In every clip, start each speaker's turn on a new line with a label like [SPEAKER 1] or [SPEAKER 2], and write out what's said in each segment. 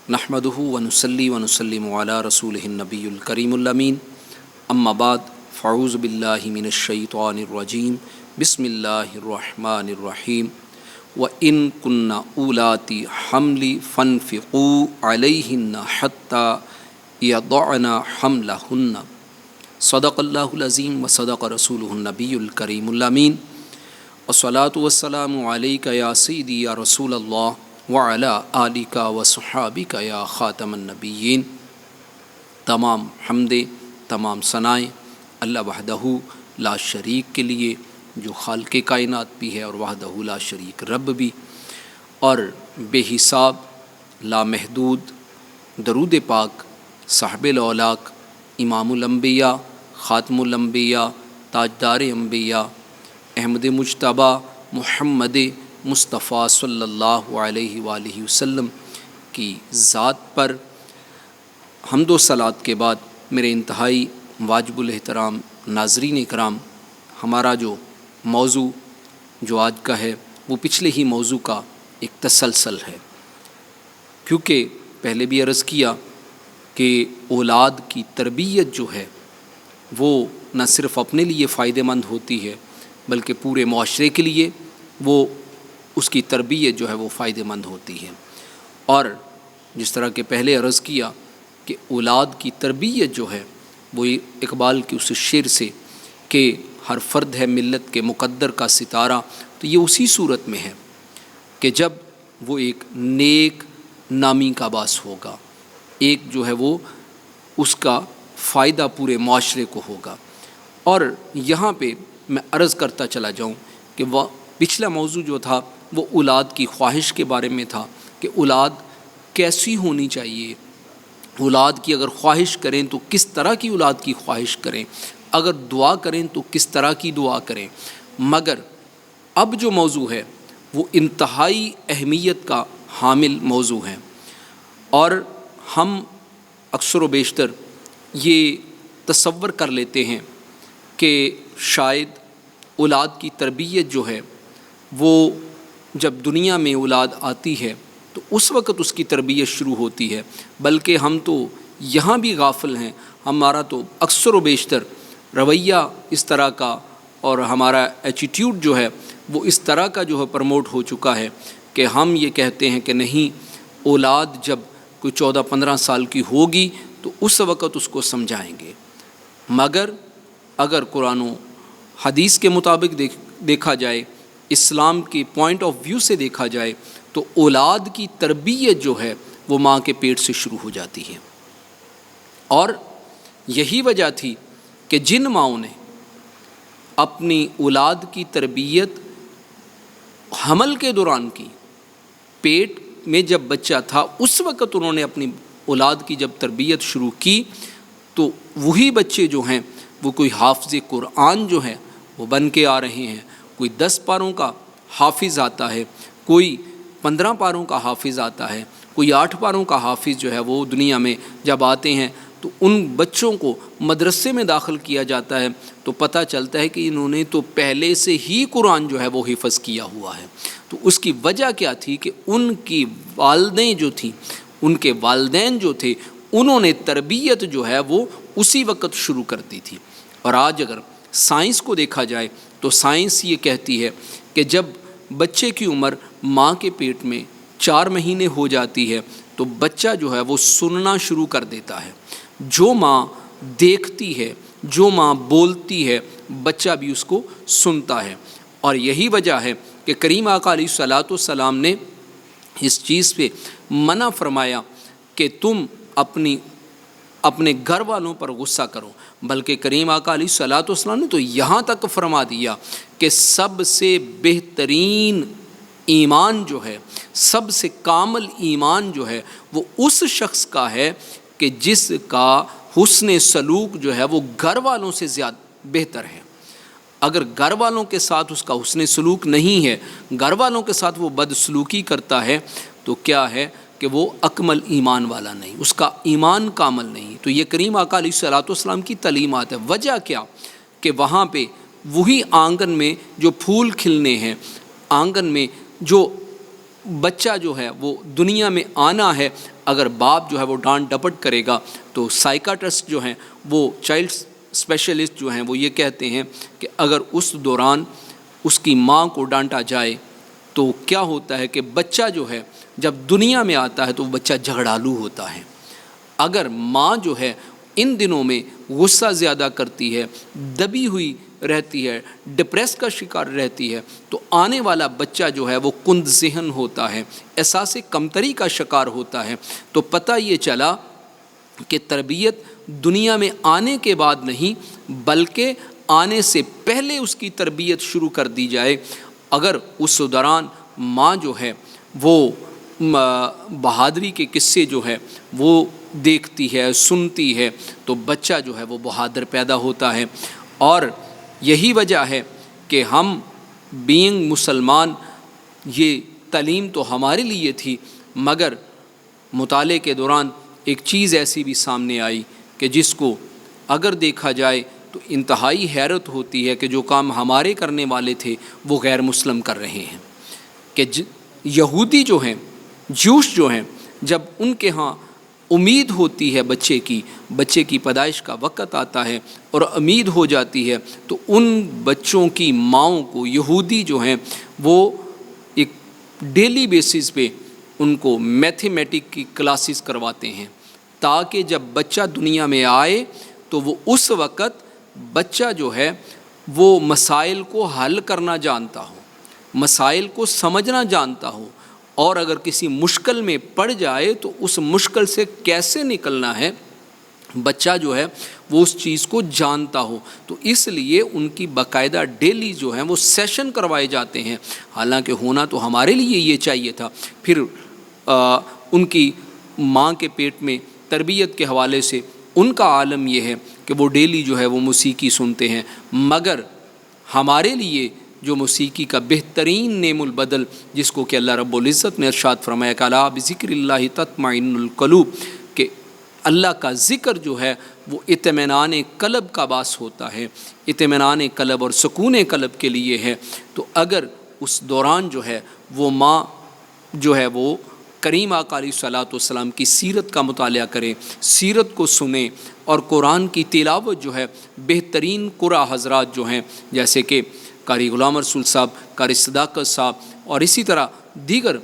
[SPEAKER 1] نحمدہ ونصلی ونسلم علی رسولہ النبی الکریم الامین اما بعد فاعوذ باللہ من الشیطان الرجیم بسم اللہ الرحمن الرحیم وَإِن كُنَّ أُولَاتِ حَمْلِ فَانفِقُوا عَلَيْهِنَّ حَتَّى يَضَعْنَ حَمْلَهُنَّ صدق اللہ العظیم وصدق رسولہ النبی الکریم الامین والصلاۃ والسلام علیک یا سیدی یا رسول اللہ وعلی آلک وصحابک یا خاتم النبیین۔ تمام حمد تمام ثنائیں اللہ وحدہ لا شریک کے لیے جو خالق کائنات بھی ہے اور وحدہ لا شریک رب بھی، اور بے حساب لامحدود درود پاک صاحب الاولاق امام الانبیاء خاتم الانبیاء تاجدار انبیاء احمد مجتبیٰ محمد مصطفیٰ صلی اللہ علیہ وآلہ وسلم کی ذات پر حمد و صلوات کے بعد میرے انتہائی واجب الاحترام ناظرین اکرام، ہمارا جو موضوع جو آج کا ہے وہ پچھلے ہی موضوع کا ایک تسلسل ہے، کیونکہ پہلے بھی عرض کیا کہ اولاد کی تربیت جو ہے وہ نہ صرف اپنے لیے فائدہ مند ہوتی ہے بلکہ پورے معاشرے کے لیے وہ اس کی تربیت جو ہے وہ فائدہ مند ہوتی ہے۔ اور جس طرح کہ پہلے عرض کیا کہ اولاد کی تربیت جو ہے وہ اقبال کے اس شعر سے کہ ہر فرد ہے ملت کے مقدر کا ستارہ، تو یہ اسی صورت میں ہے کہ جب وہ ایک نیک نامی کا باعث ہوگا، ایک جو ہے وہ اس کا فائدہ پورے معاشرے کو ہوگا۔ اور یہاں پہ میں عرض کرتا چلا جاؤں کہ وہ پچھلا موضوع جو تھا وہ اولاد کی خواہش کے بارے میں تھا کہ اولاد کیسی ہونی چاہیے، اولاد کی اگر خواہش کریں تو کس طرح کی اولاد کی خواہش کریں، اگر دعا کریں تو کس طرح کی دعا کریں۔ مگر اب جو موضوع ہے وہ انتہائی اہمیت کا حامل موضوع ہے، اور ہم اکثر و بیشتر یہ تصور کر لیتے ہیں کہ شاید اولاد کی تربیت جو ہے وہ جب دنیا میں اولاد آتی ہے تو اس وقت اس کی تربیت شروع ہوتی ہے، بلکہ ہم تو یہاں بھی غافل ہیں، ہمارا تو اکثر و بیشتر رویہ اس طرح کا اور ہمارا ایٹیٹیوڈ جو ہے وہ اس طرح کا جو ہے پروموٹ ہو چکا ہے کہ ہم یہ کہتے ہیں کہ نہیں، اولاد جب کوئی 14-15 سال کی ہوگی تو اس وقت اس کو سمجھائیں گے۔ مگر اگر قرآن و حدیث کے مطابق دیکھا جائے، اسلام کی پوائنٹ آف ویو سے دیکھا جائے تو اولاد کی تربیت جو ہے وہ ماں کے پیٹ سے شروع ہو جاتی ہے۔ اور یہی وجہ تھی کہ جن ماؤں نے اپنی اولاد کی تربیت حمل کے دوران کی، پیٹ میں جب بچہ تھا اس وقت انہوں نے اپنی اولاد کی جب تربیت شروع کی، تو وہی بچے جو ہیں وہ کوئی حافظ قرآن جو ہے وہ بن کے آ رہے ہیں، کوئی 10 پاروں کا حافظ آتا ہے، کوئی 15 پاروں کا حافظ آتا ہے، کوئی 8 پاروں کا حافظ جو ہے وہ دنیا میں جب آتے ہیں تو ان بچوں کو مدرسے میں داخل کیا جاتا ہے تو پتہ چلتا ہے کہ انہوں نے تو پہلے سے ہی قرآن جو ہے وہ حفظ کیا ہوا ہے۔ تو اس کی وجہ کیا تھی کہ ان کی والدین جو تھیں، ان کے والدین جو تھے، انہوں نے تربیت جو ہے وہ اسی وقت شروع کر دی تھی۔ اور آج اگر سائنس کو دیکھا جائے تو سائنس یہ کہتی ہے کہ جب بچے کی عمر ماں کے پیٹ میں 4 مہینے ہو جاتی ہے تو بچہ جو ہے وہ سننا شروع کر دیتا ہے، جو ماں دیکھتی ہے، جو ماں بولتی ہے، بچہ بھی اس کو سنتا ہے۔ اور یہی وجہ ہے کہ کریم آقا علیہ الصلوۃ والسلام نے اس چیز پہ منع فرمایا کہ تم اپنے گھر والوں پر غصہ کرو، بلکہ کریم آقا علیہ الصلوۃ والسلام نے تو یہاں تک فرما دیا کہ سب سے بہترین ایمان جو ہے، سب سے کامل ایمان جو ہے وہ اس شخص کا ہے کہ جس کا حسن سلوک جو ہے وہ گھر والوں سے زیادہ بہتر ہے۔ اگر گھر والوں کے ساتھ اس کا حسن سلوک نہیں ہے، گھر والوں کے ساتھ وہ بدسلوکی کرتا ہے، تو کیا ہے کہ وہ اکمل ایمان والا نہیں، اس کا ایمان کامل نہیں۔ تو یہ کریم آقا علیہ الصلوۃ والسلام کی تعلیمات ہے۔ وجہ کیا کہ وہاں پہ وہی آنگن میں جو پھول کھلنے ہیں، آنگن میں جو بچہ جو ہے وہ دنیا میں آنا ہے، اگر باپ جو ہے وہ ڈانٹ ڈپٹ کرے گا تو سائیکاٹرسٹ جو ہیں وہ چائلڈ اسپیشلسٹ جو ہیں وہ یہ کہتے ہیں کہ اگر اس دوران اس کی ماں کو ڈانٹا جائے تو کیا ہوتا ہے کہ بچہ جو ہے جب دنیا میں آتا ہے تو وہ بچہ جھگڑالو ہوتا ہے۔ اگر ماں جو ہے ان دنوں میں غصہ زیادہ کرتی ہے، دبی ہوئی رہتی ہے، ڈپریس کا شکار رہتی ہے، تو آنے والا بچہ جو ہے وہ کند ذہن ہوتا ہے، احساس کمتری کا شکار ہوتا ہے۔ تو پتہ یہ چلا کہ تربیت دنیا میں آنے کے بعد نہیں بلکہ آنے سے پہلے اس کی تربیت شروع کر دی جائے۔ اگر اس دوران ماں جو ہے وہ بہادری کے قصے جو ہے وہ دیکھتی ہے، سنتی ہے، تو بچہ جو ہے وہ بہادر پیدا ہوتا ہے۔ اور یہی وجہ ہے کہ ہم بینگ مسلمان، یہ تعلیم تو ہمارے لیے تھی، مگر مطالعے کے دوران ایک چیز ایسی بھی سامنے آئی کہ جس کو اگر دیکھا جائے تو انتہائی حیرت ہوتی ہے کہ جو کام ہمارے کرنے والے تھے وہ غیر مسلم کر رہے ہیں۔ کہ یہودی جو ہیں، جوش جو ہیں، جب ان کے ہاں امید ہوتی ہے بچے کی پیدائش کا وقت آتا ہے اور امید ہو جاتی ہے، تو ان بچوں کی ماؤں کو یہودی جو ہیں وہ ایک ڈیلی بیسس پہ ان کو میتھمیٹک کی کلاسز کرواتے ہیں، تاکہ جب بچہ دنیا میں آئے تو وہ اس وقت بچہ جو ہے وہ مسائل کو حل کرنا جانتا ہو، مسائل کو سمجھنا جانتا ہو، اور اگر کسی مشکل میں پڑ جائے تو اس مشکل سے کیسے نکلنا ہے بچہ جو ہے وہ اس چیز کو جانتا ہو۔ تو اس لیے ان کی باقاعدہ ڈیلی جو ہیں وہ سیشن کروائے جاتے ہیں، حالانکہ ہونا تو ہمارے لیے یہ چاہیے تھا۔ پھر ان کی ماں کے پیٹ میں تربیت کے حوالے سے ان کا عالم یہ ہے کہ وہ ڈیلی جو ہے وہ موسیقی سنتے ہیں، مگر ہمارے لیے جو موسیقی کا بہترین نعم البدل، جس کو کہ اللہ رب العزت نے ارشاد فرمایا کہ الا بذکر اللہ تطمئن القلوب، کہ اللہ کا ذکر جو ہے وہ اطمینان قلب کا باعث ہوتا ہے، اطمینان قلب اور سکون قلب کے لیے ہے۔ تو اگر اس دوران جو ہے وہ ماں جو ہے وہ کریم آقا علیہ الصلوۃ والسلام کی سیرت کا مطالعہ کرے، سیرت کو سنے، اور قرآن کی تلاوت جو ہے بہترین قرآ حضرات جو ہیں جیسے کہ قاری غلام رسول صاحب، قاری صداقت صاحب، اور اسی طرح دیگر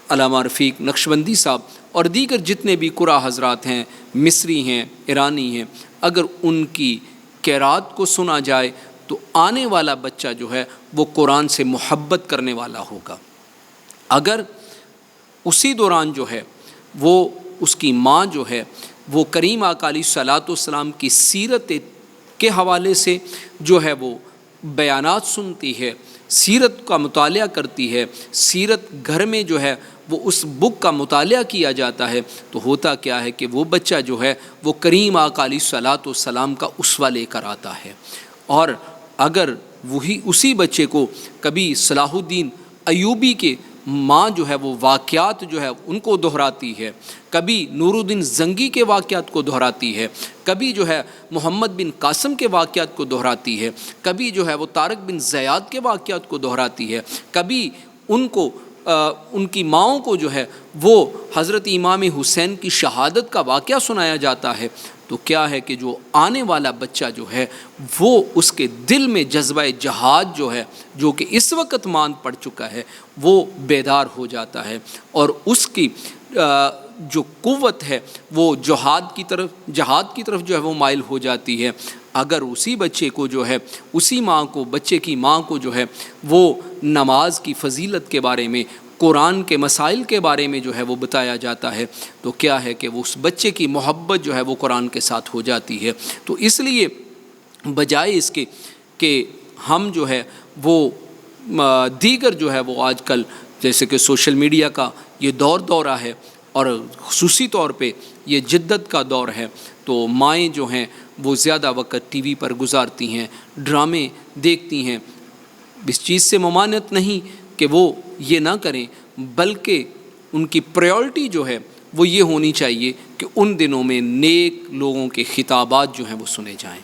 [SPEAKER 1] علامہ رفیق نقشبندی صاحب اور دیگر جتنے بھی قرآ حضرات ہیں، مصری ہیں، ایرانی ہیں، اگر ان کی قرات کو سنا جائے تو آنے والا بچہ جو ہے وہ قرآن سے محبت کرنے والا ہوگا۔ اگر اسی دوران جو ہے وہ اس کی ماں جو ہے وہ کریم آقا علیہ الصلوۃ والسلام کی سیرت کے حوالے سے جو ہے وہ بیانات سنتی ہے، سیرت کا مطالعہ کرتی ہے، سیرت گھر میں جو ہے وہ اس بک کا مطالعہ کیا جاتا ہے، تو ہوتا کیا ہے کہ وہ بچہ جو ہے وہ کریم آقا علیہ الصلوۃ والسلام کا اسوہ لے کر آتا ہے۔ اور اگر وہی اسی بچے کو کبھی صلاح الدین ایوبی کے ماں جو ہے وہ واقعات جو ہے ان کو دہراتی ہے، کبھی نور الدین زنگی کے واقعات کو دہراتی ہے، کبھی جو ہے محمد بن قاسم کے واقعات کو دہراتی ہے، کبھی جو ہے وہ طارق بن زیاد کے واقعات کو دہراتی ہے، کبھی ان کی ماؤں کو جو ہے وہ حضرت امام حسین کی شہادت کا واقعہ سنایا جاتا ہے، تو کیا ہے کہ جو آنے والا بچہ جو ہے وہ اس کے دل میں جذبہ جہاد جو ہے، جو کہ اس وقت ماند پڑ چکا ہے، وہ بیدار ہو جاتا ہے، اور اس کی جو قوت ہے وہ جہاد کی طرف جو ہے وہ مائل ہو جاتی ہے۔ اگر اسی بچے کو جو ہے اسی ماں کو، بچے کی ماں کو جو ہے وہ نماز کی فضیلت کے بارے میں، قرآن کے مسائل کے بارے میں جو ہے وہ بتایا جاتا ہے، تو کیا ہے کہ وہ اس بچے کی محبت جو ہے وہ قرآن کے ساتھ ہو جاتی ہے۔ تو اس لیے بجائے اس کے کہ ہم جو ہے وہ دیگر جو ہے وہ آج کل جیسے کہ سوشل میڈیا کا یہ دورہ ہے، اور خصوصی طور پہ یہ جدت کا دور ہے، تو مائیں جو ہیں وہ زیادہ وقت ٹی وی پر گزارتی ہیں، ڈرامے دیکھتی ہیں۔ اس چیز سے ممانعت نہیں کہ وہ یہ نہ کریں، بلکہ ان کی پریورٹی جو ہے وہ یہ ہونی چاہیے کہ ان دنوں میں نیک لوگوں کے خطابات جو ہیں وہ سنے جائیں،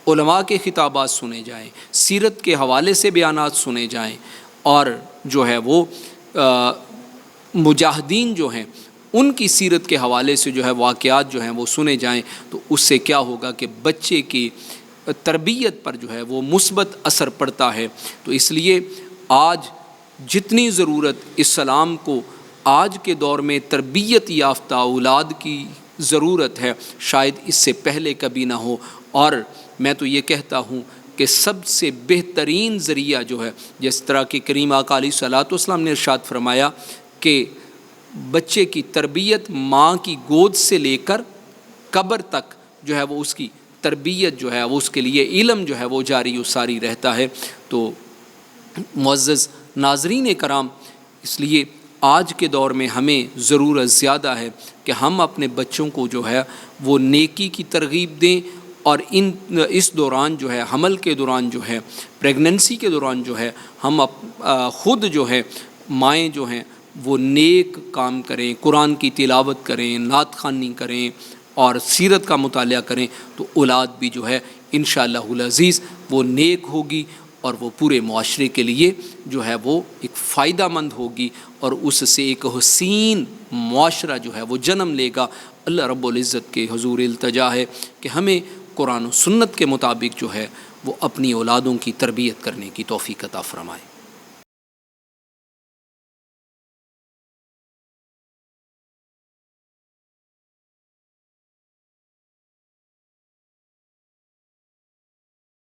[SPEAKER 1] علماء کے خطابات سنے جائیں، سیرت کے حوالے سے بیانات سنے جائیں، اور جو ہے وہ مجاہدین جو ہیں ان کی سیرت کے حوالے سے جو ہے واقعات جو ہیں وہ سنے جائیں، تو اس سے کیا ہوگا کہ بچے کی تربیت پر جو ہے وہ مثبت اثر پڑتا ہے۔ تو اس لیے آج جتنی ضرورت اسلام کو آج کے دور میں تربیت یافتہ اولاد کی ضرورت ہے، شاید اس سے پہلے کبھی نہ ہو۔ اور میں تو یہ کہتا ہوں کہ سب سے بہترین ذریعہ جو ہے، جس طرح کہ کریم آقا علیہ الصلوۃ والسلام نے ارشاد فرمایا کہ بچے کی تربیت ماں کی گود سے لے کر قبر تک جو ہے وہ اس کی تربیت جو ہے وہ اس کے لیے علم جو ہے وہ جاری و ساری رہتا ہے۔ تو معزز ناظرین کرام، اس لیے آج کے دور میں ہمیں ضرورت زیادہ ہے کہ ہم اپنے بچوں کو جو ہے وہ نیکی کی ترغیب دیں، اور اس دوران جو ہے، حمل کے دوران جو ہے، پریگننسی کے دوران جو ہے، ہم خود جو ہے مائیں جو ہیں وہ نیک کام کریں، قرآن کی تلاوت کریں، نعت خوانی کریں اور سیرت کا مطالعہ کریں، تو اولاد بھی جو ہے انشاءاللہ العزیز وہ نیک ہوگی، اور وہ پورے معاشرے کے لیے جو ہے وہ ایک فائدہ مند ہوگی، اور اس سے ایک حسین معاشرہ جو ہے وہ جنم لے گا۔ اللہ رب العزت کے حضور التجا ہے کہ ہمیں قرآن و سنت کے مطابق جو ہے وہ اپنی اولادوں کی تربیت کرنے کی توفیق عطا فرمائے۔